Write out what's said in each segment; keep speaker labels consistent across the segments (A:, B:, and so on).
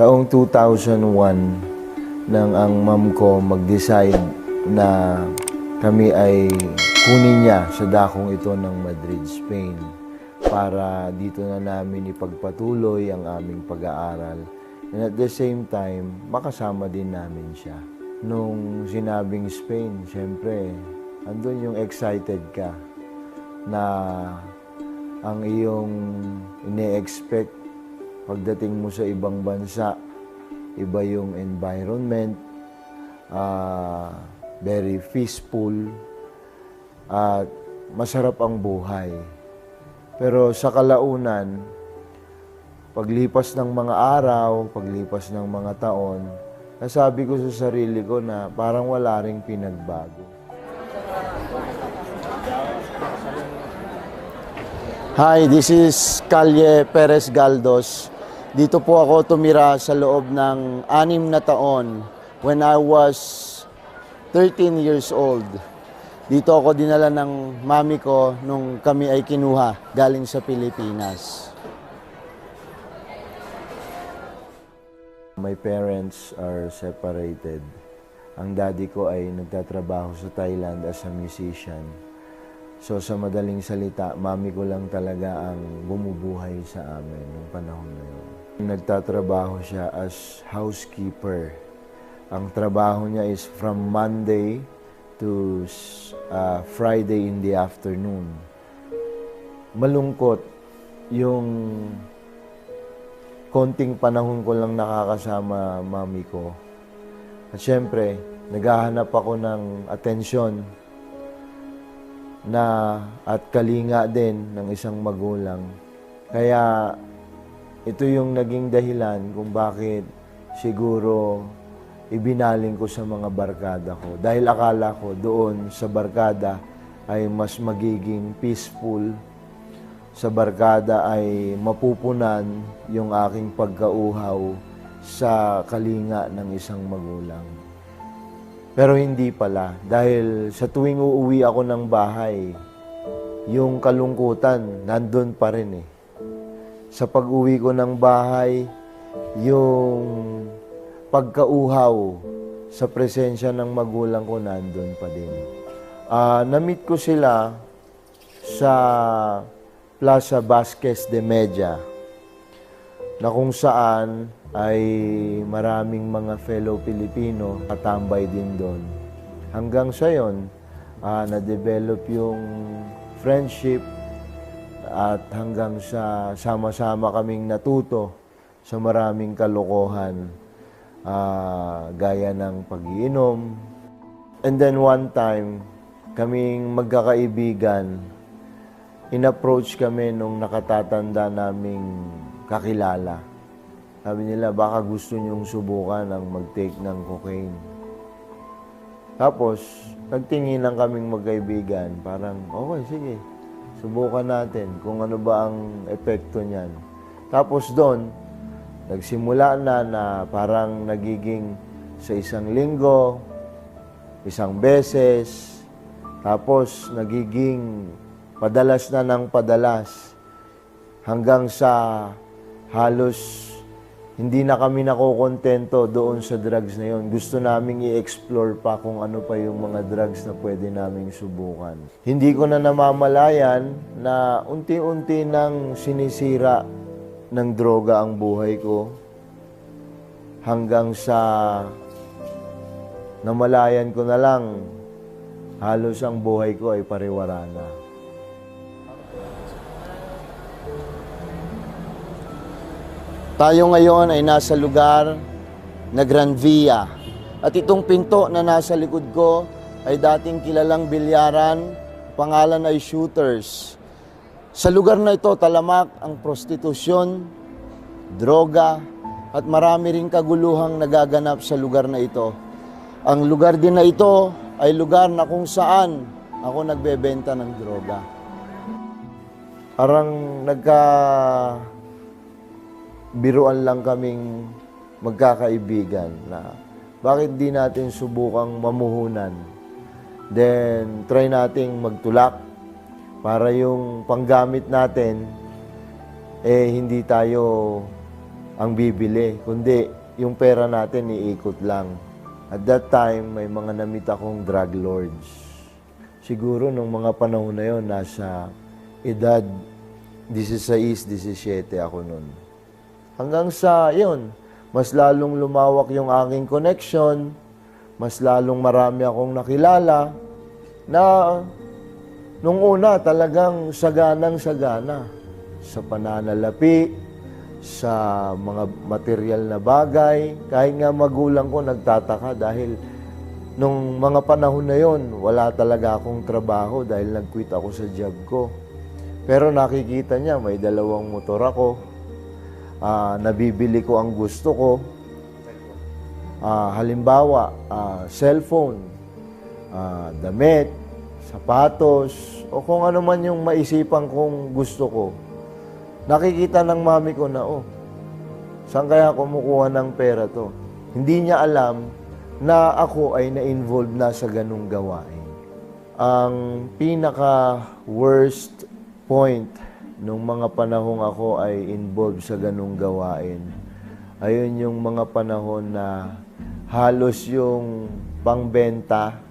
A: Taong 2001 nang ang mom ko mag-decide na kami ay kunin niya sa dakong ito ng Madrid, Spain para dito na namin ipagpatuloy ang aming pag-aaral. And at the same time, makasama din namin siya. Nung sinabing Spain, siyempre, andun yung excited ka na ang iyong ine-expect pagdating mo sa ibang bansa, iba yung environment, very peaceful, at masarap ang buhay. Pero sa kalaunan, paglipas ng mga araw, paglipas ng mga taon, nasabi ko sa sarili ko na parang wala ring pinagbago. Hi, this is Calle Perez Galdos. Dito po ako tumira sa loob ng 6 na taon when I was 13 years old. Dito ako dinala ng mami ko nung kami ay kinuha galing sa Pilipinas. My parents are separated. Ang daddy ko ay nagtatrabaho sa Thailand as a musician. So sa madaling salita, mami ko lang talaga ang bumubuhay sa amin noong panahon na yun. Nagtatrabaho siya as housekeeper. Ang trabaho niya is from Monday to Friday in the afternoon. Malungkot yung konting panahon ko lang nakakasama mami ko. At syempre, naghahanap ako ng atensyon at kalinga din ng isang magulang. Kaya ito yung naging dahilan kung bakit siguro ibinaling ko sa mga barkada ko. Dahil akala ko doon sa barkada ay mas magiging peaceful, sa barkada ay mapupunan yung aking pagkauhaw sa kalinga ng isang magulang. Pero hindi pala, dahil sa tuwing uuwi ako ng bahay, yung kalungkutan nandun pa rin eh. Sa pag-uwi ko ng bahay, yung pagkauhaw sa presensya ng magulang ko nandun pa din. Na-meet ko sila sa Plaza Vasquez de Media, na kung saan ay maraming mga fellow Pilipino katambay din doon. Hanggang sa yon, na-develop yung friendship at hanggang sa sama-sama kaming natuto sa maraming kalokohan, gaya ng pag-iinom. And then one time, kaming magkakaibigan, in-approach kami nung nakatatanda naming kakilala. Sabi nila, baka gusto niyong subukan ang mag-take ng cocaine. Tapos, nagtinginan kaming magkaibigan. Parang, okay, sige, subukan natin kung ano ba ang epekto niyan. Tapos doon, nagsimula na parang nagiging sa isang linggo, isang beses, tapos nagiging padalas na ng padalas, hanggang sa halos hindi na kami nakokontento doon sa drugs na yon. Gusto naming i-explore pa kung ano pa yung mga drugs na pwede naming subukan. Hindi ko na namamalayan na unti-unti nang sinisira ng droga ang buhay ko, hanggang sa namalayan ko na lang halos ang buhay ko ay pariwara na. Tayo ngayon ay nasa lugar na Gran Via. At itong pinto na nasa likod ko ay dating kilalang bilyaran, pangalan ay Shooters. Sa lugar na ito, talamak ang prostitusyon, droga, at marami ring kaguluhang nagaganap sa lugar na ito. Ang lugar din na ito ay lugar na kung saan ako nagbebenta ng droga. Parang biruan lang kaming magkakaibigan na bakit di natin subukang mamuhunan. Then, try nating magtulak para yung panggamit natin, hindi tayo ang bibili, kundi yung pera natin iikot lang. At that time, may mga namit akong drug lords. Siguro nung mga panahon na yon, nasa edad 16, 17 ako nun. Hanggang sa yun, mas lalong lumawak yung aking connection, mas lalong marami akong nakilala, na nung una talagang saganang-sagana sa pananalapi, sa mga material na bagay. Kahit nga magulang ko nagtataka dahil nung mga panahon na yon, wala talaga akong trabaho dahil nag-quit ako sa job ko. Pero nakikita niya, may 2 motor ako, nabibili ko ang gusto ko. Halimbawa, cellphone, damit, sapatos, o kung ano man yung maisipan kong gusto ko. Nakikita ng mami ko na, saan kaya kumukuha ng pera to? Hindi niya alam na ako ay na-involve na sa ganung gawain. Ang pinaka-worst point nung mga panahong ako ay involved sa ganung gawain, ayun yung mga panahon na halos yung pangbenta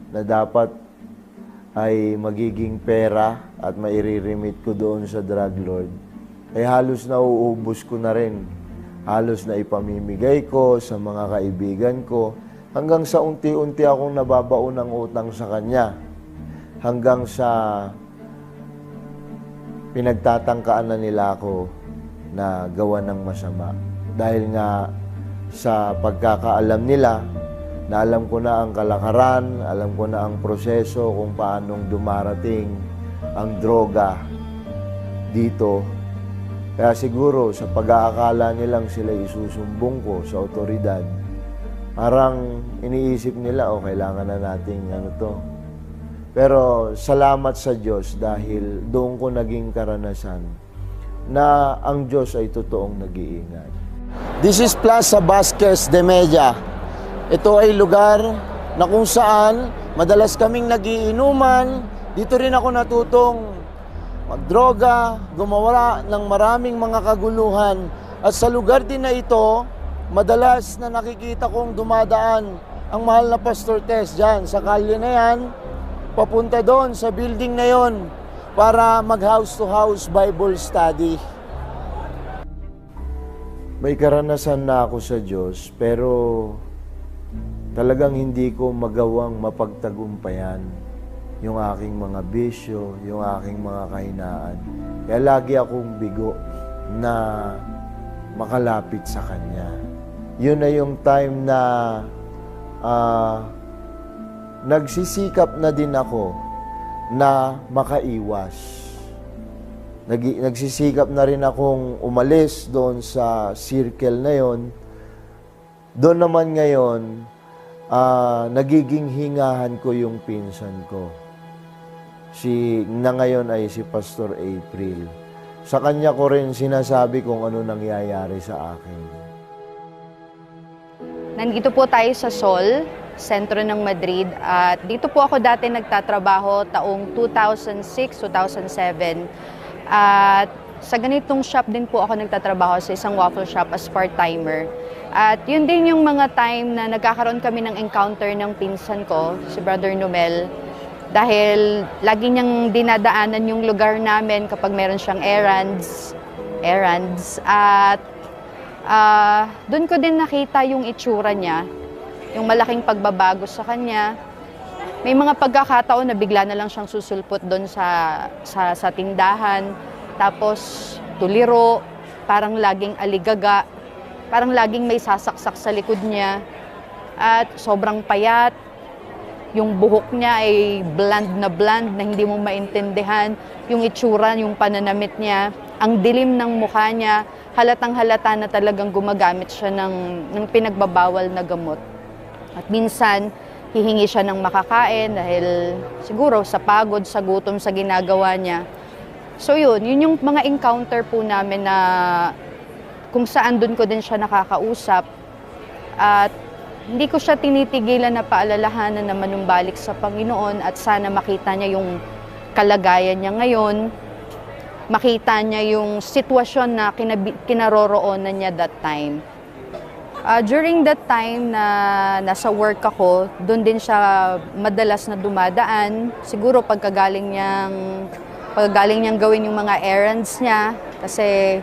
A: na dapat ay magiging pera at mairirimit ko doon sa drug lord, ay halos nauubos ko na rin. Halos na ipamimigay ko sa mga kaibigan ko, hanggang sa unti-unti akong nababaon ng utang sa kanya. Hanggang sa pinagtatangkaan na nila ako na gawa ng masama. Dahil nga sa pagkakaalam nila, na alam ko na ang kalakaran, alam ko na ang proseso kung paanong dumarating ang droga dito. Kaya siguro sa pag-aakala nilang sila isusumbong ko sa otoridad, parang iniisip nila, kailangan na nating to. Pero salamat sa Diyos dahil doon ko naging karanasan na ang Diyos ay totoong nag-iingat. This is Plaza Vasquez de Media. Ito ay lugar na kung saan madalas kaming nagiinuman. Dito rin ako natutong magdroga, gumawa ng maraming mga kaguluhan. At sa lugar din na ito, madalas na nakikita kong dumadaan ang mahal na Pastor Tess dyan. Sa kalye na yan, papunta doon sa building na yon para mag-house-to-house Bible study. May karanasan na ako sa Diyos, pero talagang hindi ko magawang mapagtagumpayan yung aking mga bisyo, yung aking mga kahinaan. Kaya lagi akong bigo na makalapit sa Kanya. Yun na yung time na nagsisikap na din ako na makaiwas. Nagsisikap na rin akong umalis doon sa circle na yon. Doon naman ngayon, nagiging hingahan ko yung pinsan ko. Na ngayon ay si Pastor April. Sa kanya ko rin sinasabi kung ano nangyayari sa akin.
B: Nandito po tayo sa Sol, sentro ng Madrid. At dito po ako dati nagtatrabaho taong 2006, 2007. At sa ganitong shop din po ako nagtatrabaho sa isang waffle shop as part-timer. At yun din yung mga time na nagkakaroon kami ng encounter ng pinsan ko, si Brother Nomel. Dahil lagi niyang dinadaanan yung lugar namin kapag meron siyang errands. At doon ko din nakita yung itsura niya, yung malaking pagbabago sa kanya. May mga pagkakataon na bigla na lang siyang susulpot doon sa tindahan. Tapos tuliro, parang laging aligaga, parang laging may sasaksak sa likod niya. At sobrang payat. Yung buhok niya ay bland na hindi mo maintindihan. Yung itsura, yung pananamit niya, ang dilim ng mukha niya, halatang halata na talagang gumagamit siya ng pinagbabawal na gamot. At minsan, hihingi siya ng makakain dahil siguro sa pagod, sa gutom, sa ginagawa niya. So yun yung mga encounter po namin na kung saan doon ko din siya nakakausap. At hindi ko siya tinitigilan na paalalahanan na manumbalik sa Panginoon at sana makita niya yung kalagayan niya ngayon. makita niya yung sitwasyon na kinaroroonan niya that time. During that time na nasa work ako, doon din siya madalas na dumadaan. Siguro pagkagaling niyang gawin yung mga errands niya. Kasi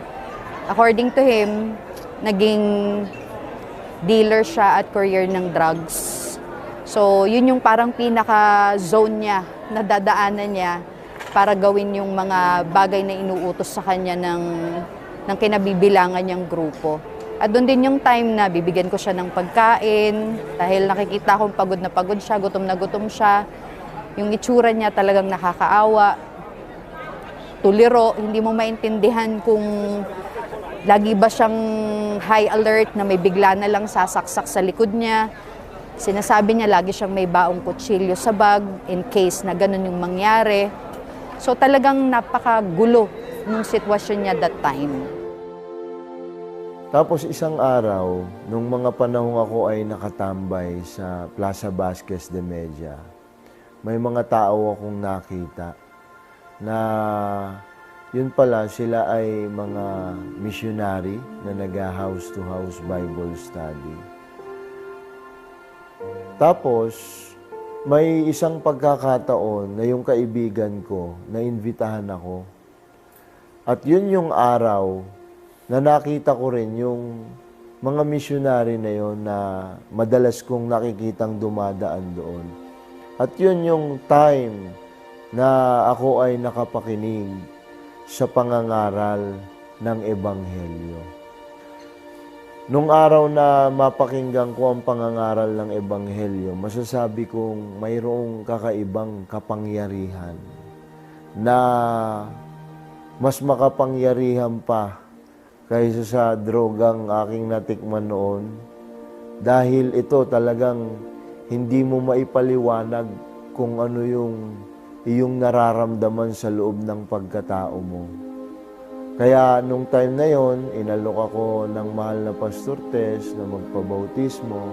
B: according to him, naging dealer siya at courier ng drugs. So yun yung parang pinaka-zone niya, na dadaanan niya para gawin yung mga bagay na inuutos sa kanya ng kinabibilangan niyang grupo. At doon din yung time na bibigyan ko siya ng pagkain dahil nakikita kong pagod na pagod siya, gutom na gutom siya. Yung itsura niya talagang nakakaawa. Tuliro, hindi mo maintindihan kung lagi ba siyang high alert na may bigla na lang sasaksak sa likod niya. Sinasabi niya lagi siyang may baong kutsilyo sa bag in case na ganun yung mangyari. So talagang napakagulo ng sitwasyon niya that time.
A: Tapos isang araw, nung mga panahon ako ay nakatambay sa Plaza Vasquez de Media, may mga tao akong nakita na yun pala sila ay mga missionary na nag-house to house Bible study. Tapos, may isang pagkakataon na yung kaibigan ko, naimbitahan ako. At yun yung araw na nakita ko rin yung mga missionary na yon na madalas kong nakikitang dumadaan doon. At yun yung time na ako ay nakapakinig sa pangangaral ng Ebanghelyo. Nung araw na mapakinggan ko ang pangangaral ng Ebanghelyo, masasabi kong mayroong kakaibang kapangyarihan na mas makapangyarihan pa kaysa sa drogang aking natikman noon. Dahil ito talagang hindi mo maipaliwanag kung ano yung iyong nararamdaman sa loob ng pagkatao mo. Kaya nung time na yon, inalok ako ng mahal na Pastor Tess na magpabautismo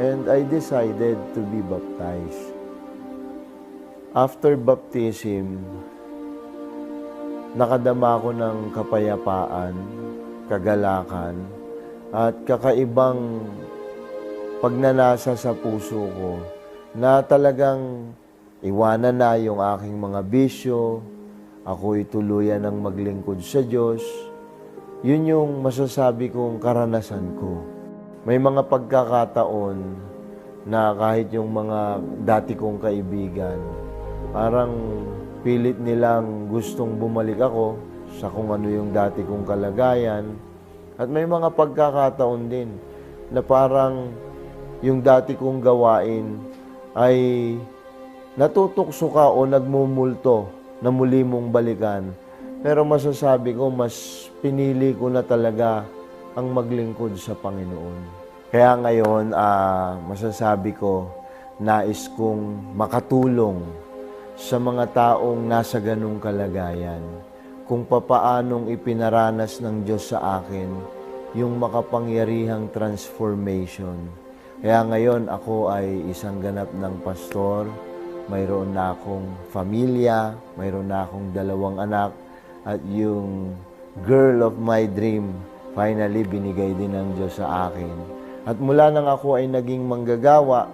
A: and I decided to be baptized. After baptism, nakadama ako ng kapayapaan, kagalakan, at kakaibang pagnanasa sa puso ko na talagang iwanan na yung aking mga bisyo, ako'y tuluyan ng maglingkod sa Diyos. Yun yung masasabi kong karanasan ko. May mga pagkakataon na kahit yung mga dati kong kaibigan, parang pilit nilang gustong bumalik ako sa kung ano yung dati kong kalagayan. At may mga pagkakataon din na parang yung dati kong gawain ay natutukso ka o nagmumulto na muli mong balikan. Pero masasabi ko, mas pinili ko na talaga ang maglingkod sa Panginoon. Kaya ngayon, masasabi ko, nais kong makatulong sa mga taong nasa ganung kalagayan, kung papaanong ipinaranas ng Diyos sa akin yung makapangyarihang transformation. Kaya ngayon, ako ay isang ganap ng pastor, mayroon na akong pamilya, mayroon na akong 2 anak, at yung girl of my dream, finally binigay din ng Diyos sa akin. At mula nang ako ay naging manggagawa,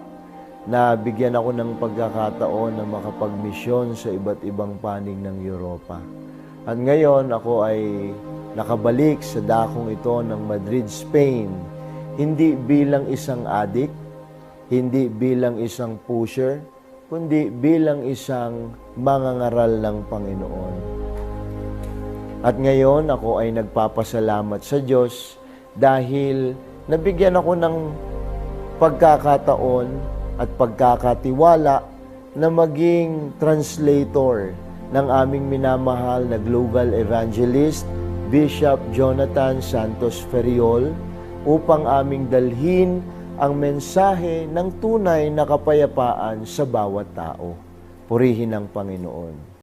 A: na bigyan ako ng pagkakataon na makapagmisyon sa iba't ibang panig ng Europa. At ngayon ako ay nakabalik sa dakong ito ng Madrid, Spain, hindi bilang isang addict, hindi bilang isang pusher, kundi bilang isang mangangaral ng Panginoon. At ngayon, ako ay nagpapasalamat sa Diyos dahil nabigyan ako ng pagkakataon at pagkakatiwala na maging translator ng aming minamahal na global evangelist, Bishop Jonathan Santos Ferriol, upang aming dalhin ang mensahe ng tunay na kapayapaan sa bawat tao. Purihin ang Panginoon.